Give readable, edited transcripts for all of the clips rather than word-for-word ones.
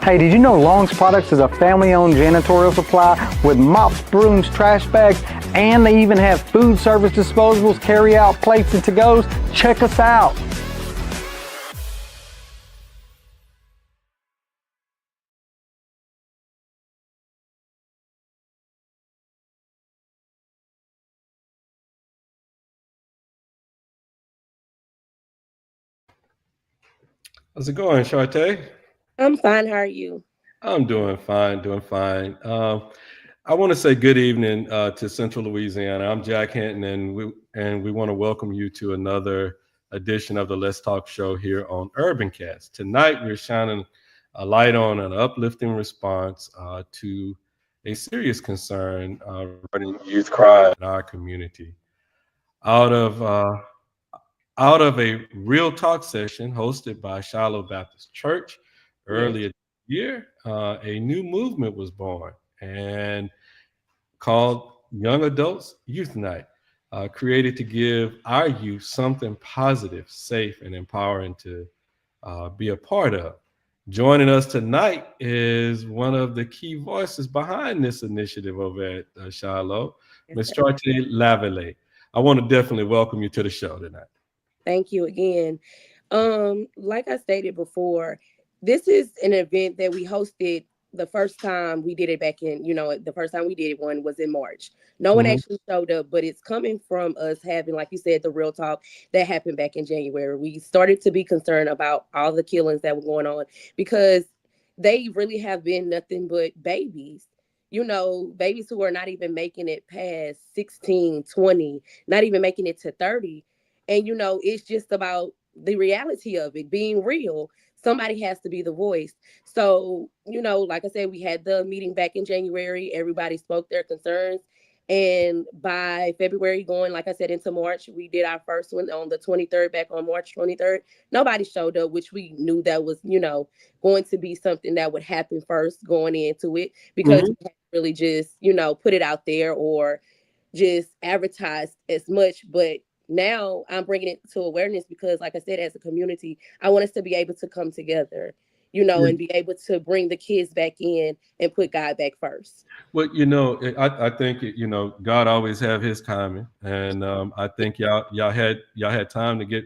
Hey, did you know Long's Products is a family-owned janitorial supply with mops, brooms, trash bags, and they even have food service disposables, carry-out plates, and to-goes? Check us out. How's it going, E'charte? I'm fine. How are you? I'm doing fine, doing fine. I want to say good evening to Central Louisiana. I'm Jack Hinton, and we want to welcome you to another edition of the Let's Talk show here on UrbanCast. Tonight, we're shining a light on an uplifting response to a serious concern regarding youth crime in our community. Out of out of a real talk session hosted by Shiloh Baptist Church Yes. earlier this year, a new movement was born and called Young Adults Youth Night, created to give our youth something positive, safe, and empowering to be a part of. Joining us tonight is one of the key voices behind this initiative over at Shiloh, Ms. E'charte Lavalais. I want to definitely welcome you to the show tonight. Thank you again. Like I stated before, this is an event that we hosted the first time we did it back in, the first time we did one was in March. No one Mhm. actually showed up, but it's coming from us having, like you said, the real talk that happened back in January. We started to be concerned about all the killings that were going on because they really have been nothing but babies. Babies who are not even making it past 16, 20, not even making it to 30, and it's just about the reality of it being real. Somebody has to be the voice. So like I said, we had the meeting back in January. Everybody spoke their concerns, and by February, going, like I said, into March, we did our first one on the 23rd. Back on March 23rd, nobody showed up, which we knew that was going to be something that would happen first going into it, because Mhm. we had really just put it out there or just advertised as much. But now I'm bringing it to awareness because, like I said, as a community, I want us to be able to come together, and be able to bring the kids back in and put God back first. Well, I think God always have His timing, and I think y'all had time to get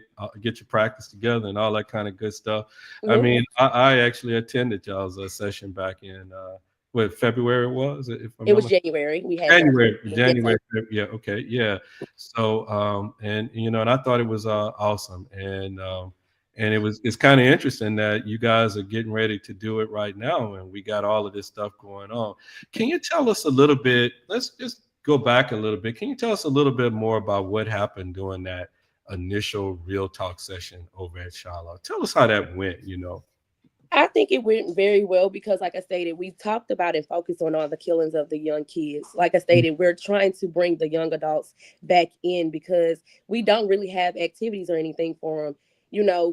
your practice together and all that kind of good stuff. I Hmm. mean, I actually attended y'all's session back in what February it was, if I It was remember. January. We had the January, yes, sir. January, yeah, okay, yeah. So, and and I thought it was awesome, and it's kind of interesting that you guys are getting ready to do it right now, and we got all of this stuff going on. Can you tell us a little bit? Let's just go back a little bit. Can you tell us a little bit more about what happened during that initial real talk session over at Shiloh? Tell us how that went. I think it went very well because, like I stated, we talked about and focused on all the killings of the young kids. Like I stated, we're trying to bring the young adults back in because we don't really have activities or anything for them.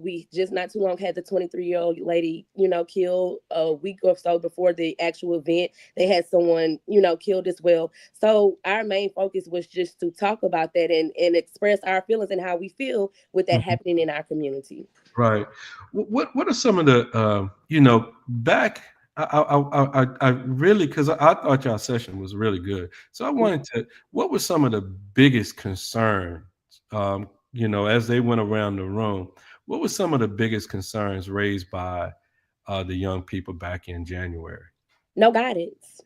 We just not too long had the 23-year-old lady, killed a week or so before the actual event. They had someone, killed as well. So our main focus was just to talk about that and express our feelings and how we feel with that happening in our community. Right. What are some of the back? I really, because I thought y'all session was really good. So I wanted to. What were some of the biggest concerns? As they went around the room, what were some of the biggest concerns raised by the young people back in January? No guidance.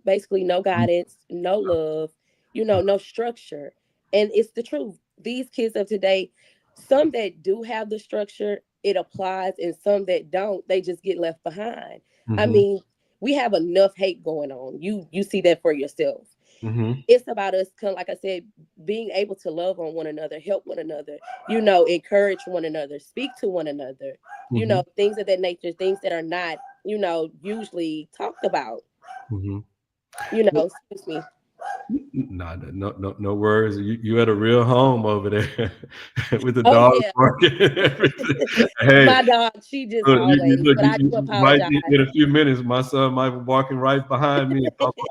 Basically no guidance, no love, no structure. And it's the truth. These kids of today, some that do have the structure, it applies, and some that don't, they just get left behind. I Mm-hmm. mean, we have enough hate going on. You see that for yourself. Mm-hmm. It's about us, like I said, being able to love on one another, help one another, encourage one another, speak to one another, Mm-hmm. things of that nature, things that are not, usually talked about. Mm-hmm. Excuse me. Nah, no worries. You had a real home over there with the Oh dog yeah, barking and everything. Hey, my dog, she just look, always. look, But I do you might apologize. in a few minutes. My son might be walking right behind me. Papa,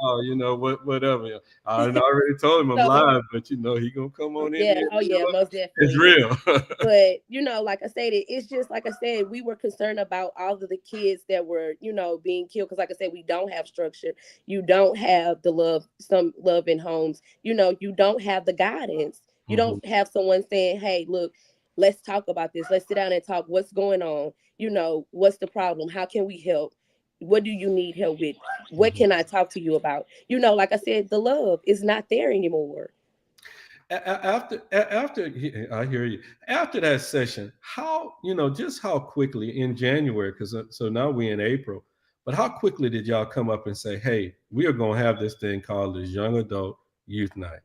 whatever. I already told him I'm So live, but he gonna come on in yeah, here. oh yeah, most It's definitely. real. But like I stated, it's just like I said, we were concerned about all of the kids that were, being killed. Because like I said, we don't have structure. You don't have the love, some love in homes. You don't have the guidance. You Mhm, don't have someone saying, "Hey, look, let's talk about this. Let's sit down and talk. What's going on? What's the problem? How can we help? What do you need help with? What mhm. can I talk to you about?" Like I said, the love is not there anymore. I hear you. After that session, how just how quickly in January, because so now we're in April, but how quickly did y'all come up and say, "Hey, we are going to have this thing called this young adult youth night"?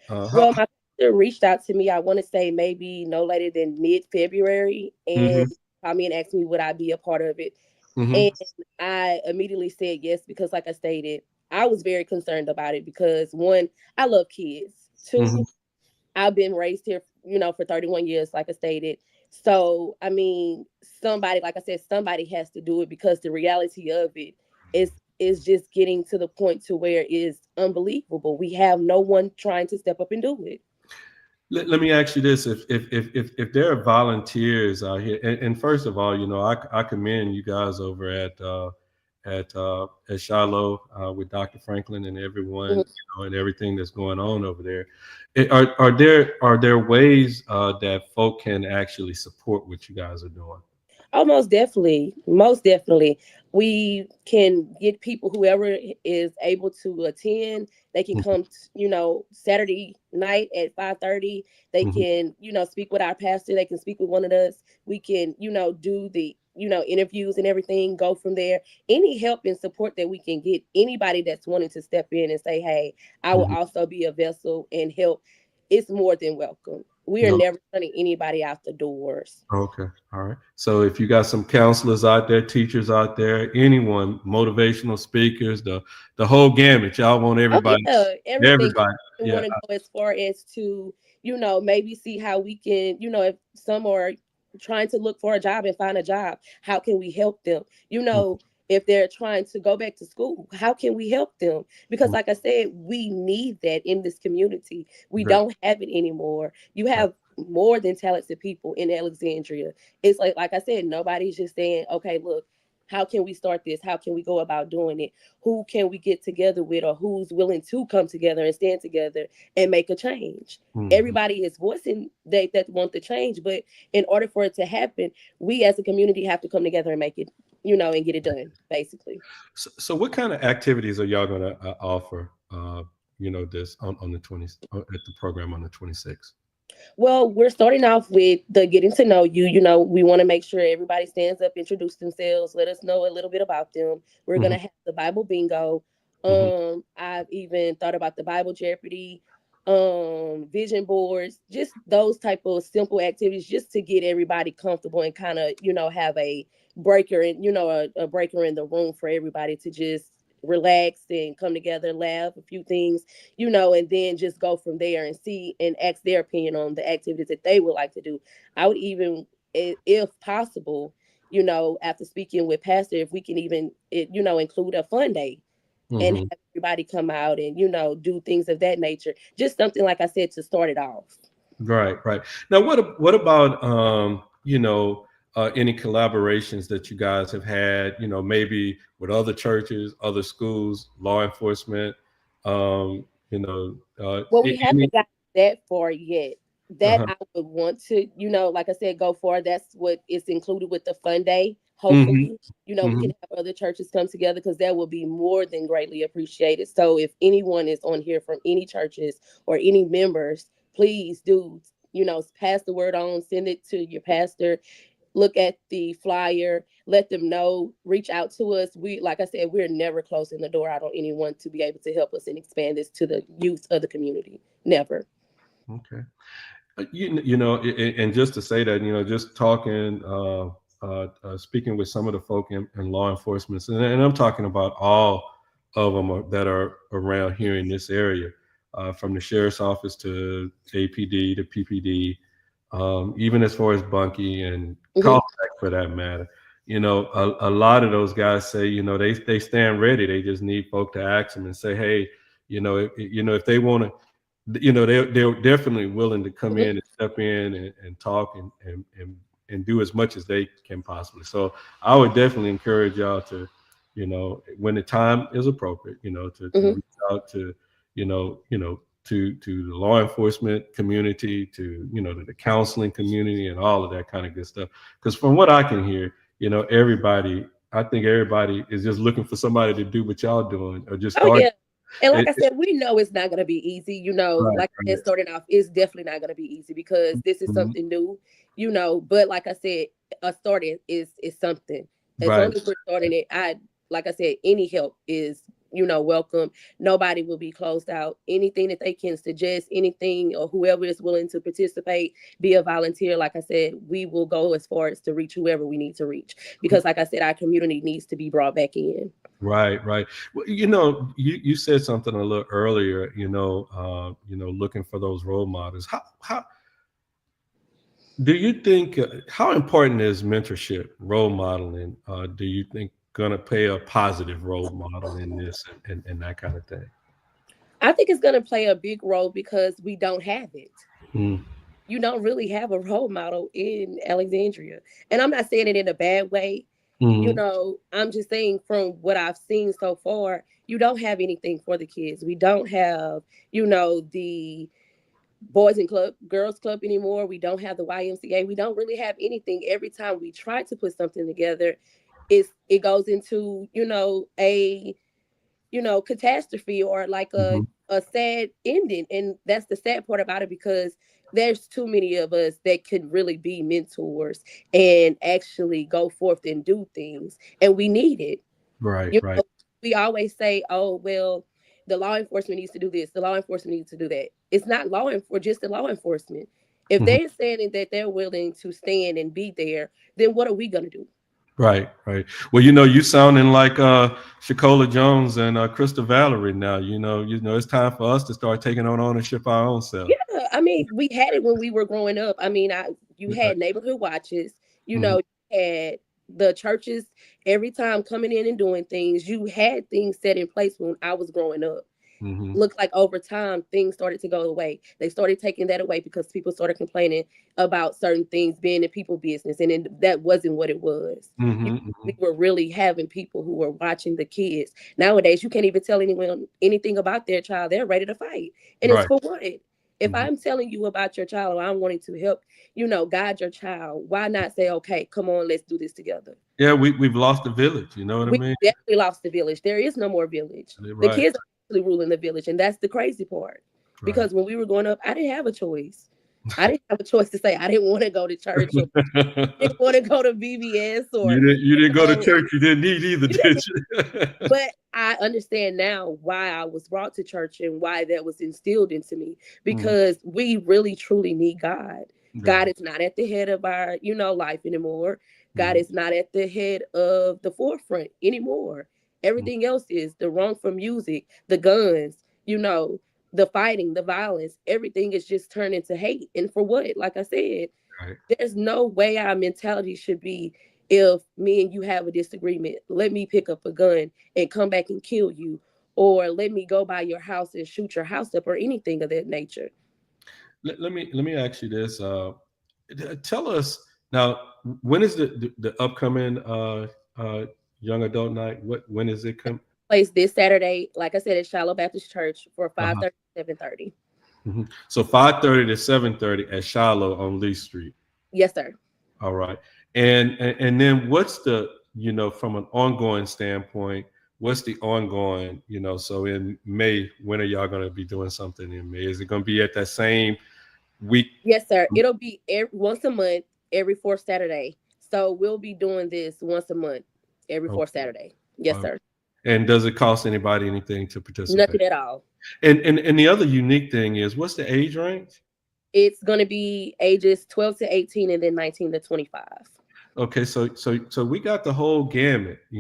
Well, my sister reached out to me, I want to say maybe no later than mid-February, and Mm-hmm, called me and asked me would I be a part of it. mm-hmm, And I immediately said yes because, like I stated, I was very concerned about it because one, I love kids. mm-hmm. Two, I've been raised here, for 31 years, like I stated. So, I mean, somebody, like I said, somebody has to do it because the reality of it is just getting to the point to where it is unbelievable. We have no one trying to step up and do it. Let me ask you this: if there are volunteers out here, and first of all, I commend you guys over at Shiloh with Dr. Franklin and everyone, Mhm. and everything that's going on over there. Are there ways that folk can actually support what you guys are doing? Oh, most definitely. Most definitely. We can get people, whoever is able to attend, they can come, Saturday night at 5:30. They Mhm, can, speak with our pastor. They can speak with one of us. We can, do the, interviews and everything, go from there. Any help and support that we can get, anybody that's wanting to step in and say, hey, I will mhm. also be a vessel and help, it's more than welcome. We are No. never turning anybody out the doors. Okay. All right. So if you got some counselors out there, teachers out there, anyone, motivational speakers, the whole gamut, y'all want Oh everybody, yeah, everything. everybody. I Yeah. want to go as far as to, maybe see how we can, if some are trying to look for a job and find a job, how can we help them? If they're trying to go back to school, how can we help them? Because like I said, we need that in this community. We Great. don't have it anymore. You have more than talented people in Alexandria. It's like I said, nobody's just saying, okay, look, how can we start this? How can we go about doing it? Who can we get together with, or who's willing to come together and stand together and make a change? Mhm. Everybody is voicing that want the change, but in order for it to happen, we as a community have to come together and make it, and get it done, basically. So what kind of activities are y'all going to offer? This on the 20th at the program on the 26th. Well, we're starting off with the getting to know you. We want to make sure everybody stands up, introduce themselves, let us know a little bit about them. We're Hmm. gonna have the Bible bingo. Hmm. I've even thought about the Bible Jeopardy, vision boards, just those type of simple activities, just to get everybody comfortable and kind of have a breaker and a breaker in the room for everybody to just relax and come together, laugh a few things, and then just go from there and see and ask their opinion on the activities that they would like to do. I would even, if possible, after speaking with Pastor, if we can even, include a fun day and Hmm. have everybody come out and, do things of that nature. Just something, like I said, to start it off. Right, right. Now, what about any collaborations that you guys have had? Maybe with other churches, other schools, law enforcement. Um, Well, we any. haven't got that far yet. That Uh-huh. I would want to, like I said, go for. That's what is included with the fun day. Hmm. Hopefully, we Hmm. can have other churches come together because that will be more than greatly appreciated. So if anyone is on here from any churches or any members, please do, pass the word on, send it to your pastor, look at the flyer, let them know, reach out to us. We, like I said, we're never closing the door out on anyone to be able to help us and expand this to the youth of the community. Never. Okay. And just to say that, just talking, speaking with some of the folk in law enforcement, and I'm talking about of them that are around here in this area, from the sheriff's office to APD to PPD, even as far as Bunkie and Mhm. Callback for that matter. You know, a lot of those guys say, you know, they stand ready. They just need folk to ask them and say, hey, if they want to, they're definitely willing to come Mhm. in and step in and talk and do as much as they can possibly. So I would definitely encourage y'all to, when the time is appropriate, to Mhm. reach out to, to the law enforcement community, to the counseling community and all of that kind of good stuff. Because from what I can hear, I think everybody is just looking for somebody to do what y'all doing or just Oh start. yeah. And like It, I said, we know it's not going to be easy. right, Like I said, starting off, it's definitely not going to be easy because this is right, something new. But like I said, a starting is something. As right. long as we're starting it, like I said, any help is welcome. Nobody will be closed out. Anything that they can suggest, anything or whoever is willing to participate, be a volunteer. Like I said, we will go as far as to reach whoever we need to reach because, like I said, our community needs to be brought back in. Right, right. Well, you said something a little earlier. Looking for those role models. How do you think? How important is mentorship, role modeling? Do you think going to play a positive role model in this and that kind of thing? I think it's going to play a big role because we don't have it. Mm, You don't really have a role model in Alexandria. And I'm not saying it in a bad way. mm, I'm just saying from what I've seen so far, you don't have anything for the kids. We don't have, the boys and girls club anymore. We don't have the YMCA. We don't really have anything. Every time we try to put something together, it goes into, a catastrophe or like a mhm. a sad ending. And that's the sad part about it because there's too many of us that could really be mentors and actually go forth and do things. And we need it. Right, You right. know, we always say, oh, well, the law enforcement needs to do this, the law enforcement needs to do that. It's not just the law enforcement. If Mhm. they're saying that they're willing to stand and be there, then what are we gonna do? Right, right. Well, you sounding like Shakola Jones and Krista Valerie now. It's time for us to start taking on ownership of our own self. Yeah, I mean, we had it when we were growing up. I mean, you Right. had neighborhood watches, Mhm, you had the churches every time coming in and doing things. You had things set in place when I was growing up. mhm, Looked like over time things started to go away. They started taking that away because people started complaining about certain things being in people business, and that wasn't what it was. mhm, We mhm. were really having people who were watching the kids. Nowadays, you can't even tell anyone anything about their child. They're ready to fight, and it's Right. for what? If Mhm. I'm telling you about your child or I'm wanting to help, guide your child, why not say, okay, come on, let's do this together? Yeah, we've lost the village. You know what I We mean? definitely lost the village. There is no more village. The Right, kids are actually ruling the village, and that's the crazy part. right. Because when we were growing up, I didn't have a choice. I didn't have a choice to say I didn't want to go to church or didn't want to go to VBS or You didn't go to know, church. You didn't need either, you did didn't. you? But I understand now why I was brought to church and why that was instilled into me Mhm. because we really truly need God. God Right. is not at the head of our, life anymore. God Mhm, is not at the head of the forefront anymore. mhm. Everything else is the wrongful music, the guns, the fighting, the violence. Everything is just turned into hate. And for what? Like I said, Right. there's no way our mentality should be if me and you have a disagreement, let me pick up a gun and come back and kill you, or let me go by your house and shoot your house up, or anything of that nature. Let me ask you this. Tell us now, when is the upcoming young adult night? When is it come? Place this Saturday, like I said, at Shiloh Baptist Church for Uh-huh. 5:30, 7:30. So 5:30 to 7:30 at Shiloh on Lee Street. Yes, sir. All right. And then what's the, from an ongoing standpoint, what's the ongoing, so in May, when are y'all going to be doing something in May? Is it going to be at that same week? Yes, sir. It'll be once a month, every fourth Saturday. So we'll be doing this once a month, every Okay. fourth Saturday. Yes, sir. And does it cost anybody anything to participate? Nothing at all. And the other unique thing is, what's the age range? It's going to be ages 12 to 18 and then 19 to 25. Okay, so we got the whole gamut, the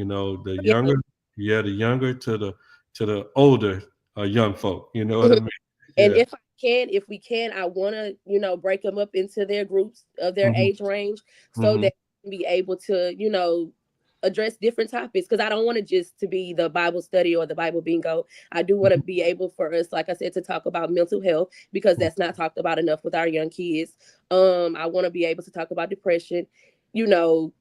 Yeah. younger, yeah, the younger to the the older young folk. You know what I mean? And Yeah. if we can, I want to, break them up into their groups of their Hmm. age range so Hmm. that we can be able to, address different topics. Because I don't want it just to be the Bible study or the Bible bingo. I do want to be able for us, like I said, to talk about mental health because that's not talked about enough with our young kids. I want to be able to talk about depression, you know,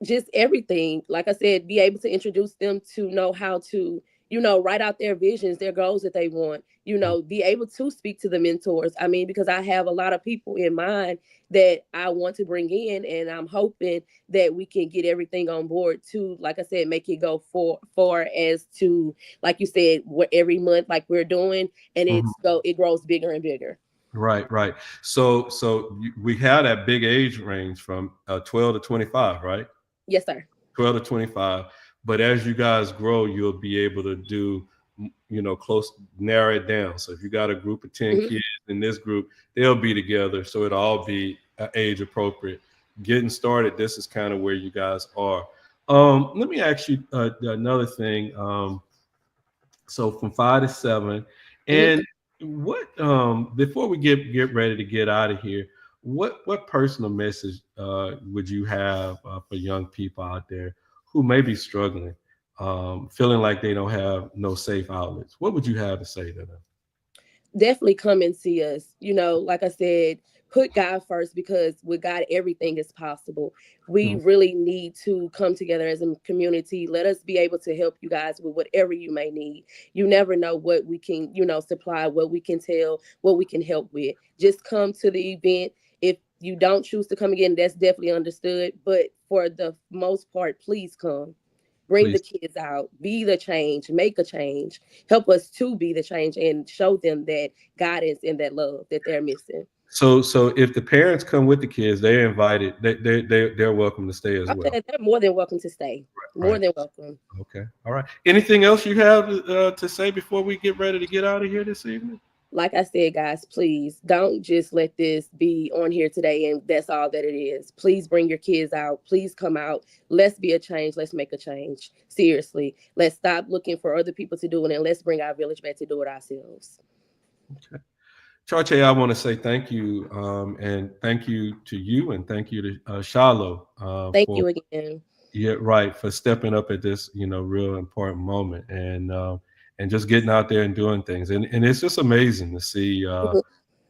just everything. Like I said, be able to introduce them to know how to, write out their visions, their goals that they want, be able to speak to the mentors. I mean, because I have a lot of people in mind that I want to bring in, and I'm hoping that we can get everything on board to, like I said, make it go for as to, like you said, what every month, like we're doing, and Hmm. it grows bigger and bigger. Right, right. We had that big age range from 12 to 25, right? Yes, sir. 12 to 25. But as you guys grow, you'll be able to do, narrow it down. So if you got a group of 10 Hmm. kids in this group, they'll be together. So it'll all be age appropriate. Getting started, this is kind of where you guys are. Let me ask you another thing. So from 5 to 7, Hmm. and what before we get ready to get out of here, what personal message would you have for young people out there who may be struggling, feeling like they don't have no safe outlets? What would you have to say to them? Definitely come and see us. Like I said, put God first because with God, everything is possible. We Mm. really need to come together as a community. Let us be able to help you guys with whatever you may need. You never know what we can, supply, what we can tell, what we can help with. Just come to the event. If you don't choose to come again, that's definitely understood. But for the most part, please come. Bring the Please. kids out, be the change, make a change, help us to be the change and show them that guidance and that love that they're missing. So if the parents come with the kids, they're invited. They're welcome to stay as Oh, well. they're more than welcome to stay. More Right. than welcome. Okay. All right. Anything else you have to say before we get ready to get out of here this evening? Like I said, guys, please don't just let this be on here today and that's all that it is. Please bring your kids out. Please come out. Let's be a change. Let's make a change. Seriously. Let's stop looking for other people to do it and let's bring our village back to do it ourselves. Okay. Charche, I want to say thank you, and thank you to you, and thank you to Shiloh Thank for you again. for stepping up at this real important moment, and just getting out there and doing things, and it's just amazing to see the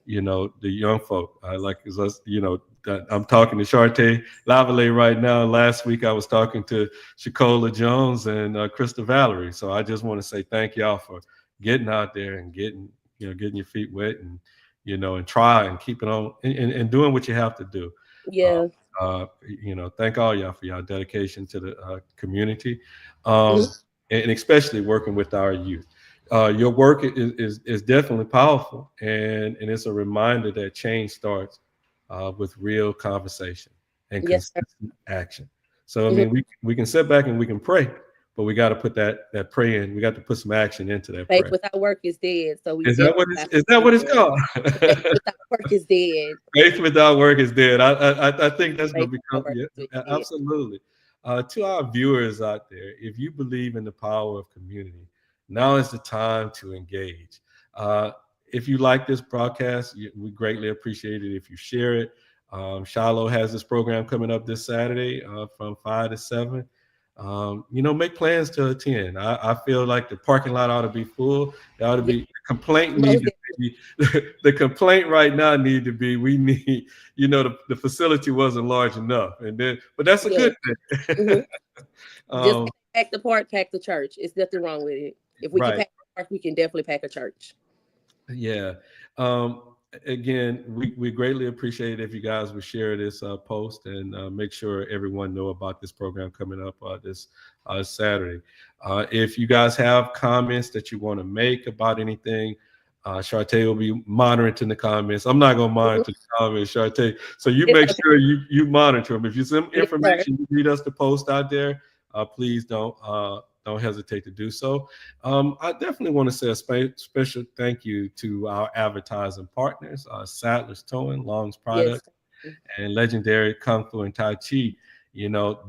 young folk. Like as us, I'm talking to E'charte Lavalais right now. Last week I was talking to Shakola Jones and Krista Valerie. So I just want to say thank y'all for getting out there and getting your feet wet and try and keep it on and doing what you have to do. Yeah. Thank all y'all for y'all dedication to the community, Mhm. and especially working with our youth. Your work is definitely powerful, and it's a reminder that change starts with real conversation and Yes, sir. consistent action. So I Mhm. mean, we can sit back and we can pray, but we got to put that pray in. We got to put some action into that Faith prayer. without work is dead. So we Is that definitely what it's have is to that do what it's that. called? Faith without work is dead. Faith without work is dead. I think that's going Faith to without become, work yeah, is dead. absolutely. To our viewers out there, if you believe in the power of community, now is the time to engage. Uh, if you like this broadcast, we greatly appreciate it if you share it. Shiloh has this program coming up this Saturday from 5 to 7. Make plans to attend. I feel like the parking lot ought to be full. There ought to Yeah, be complaint need most to be the complaint right now need to be we need the facility wasn't large enough, but that's a definitely. good Yes. thing. Just um, pack the park, pack the church. It's nothing wrong with it. If we can right. pack the park, we can definitely pack a church. Yeah. Again, we greatly appreciate it if you guys would share this post and make sure everyone know about this program coming up this Saturday. If you guys have comments that you want to make about anything, E'charte will be monitoring the comments. I'm not going to Mhm. monitor the comments, E'charte. So you It's make okay. sure you monitor them. If you some Yes, sir. information you need us to post out there, please don't hesitate to do so. I definitely want to say a special thank you to our advertising partners, Sadler's Towing, Long's Yes. Product, and Legendary Kung Fu and Tai Chi.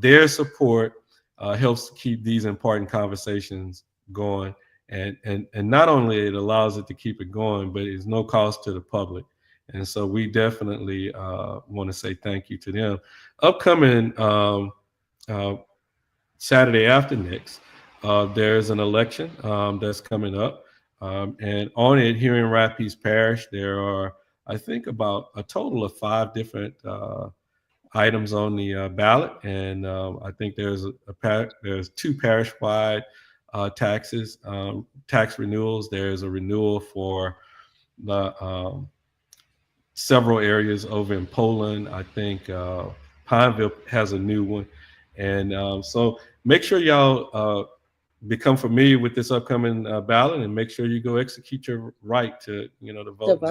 Their support helps keep these important conversations going and not only it allows it to keep it going, but it's no cost to the public. And so we definitely want to say thank you to them. Upcoming Saturday after next, there's an election that's coming up. And on it, here in Rapides Parish, there are, I think, about a total of 5 different items on the ballot. And I think there's 2 parish-wide taxes, tax renewals. There's a renewal for the several areas over in Poland. I think Pineville has a new one. And so make sure y'all become familiar with this upcoming ballot, and make sure you go execute your right to, to vote.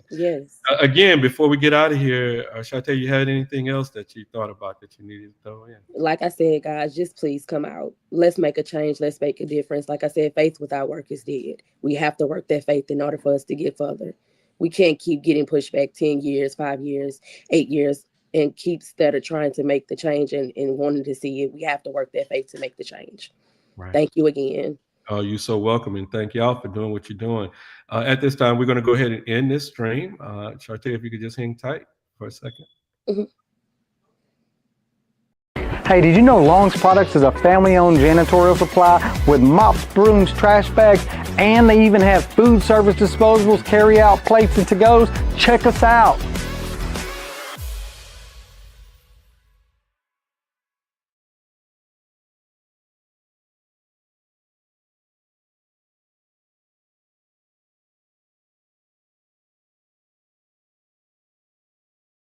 Yes. Again, before we get out of here, E'charte, you had anything else that you thought about that you needed to throw in? Like I said, guys, just please come out. Let's make a change. Let's make a difference. Like I said, faith without work is dead. We have to work that faith in order for us to get further. We can't keep getting pushed back 10 years, 5 years, 8 years, and keep instead of trying to make the change and wanting to see it. We have to work that faith to make the change. Right. Thank you again. Oh, you're so welcome, and thank y'all for doing what you're doing. At this time, we're going to go ahead and end this stream. E'charte, if you could just hang tight for a second. Mm-hmm. Hey, did you know Long's Products is a family-owned janitorial supply with mops, brooms, trash bags, and they even have food service disposables, carry-out plates, and to-goes? Check us out.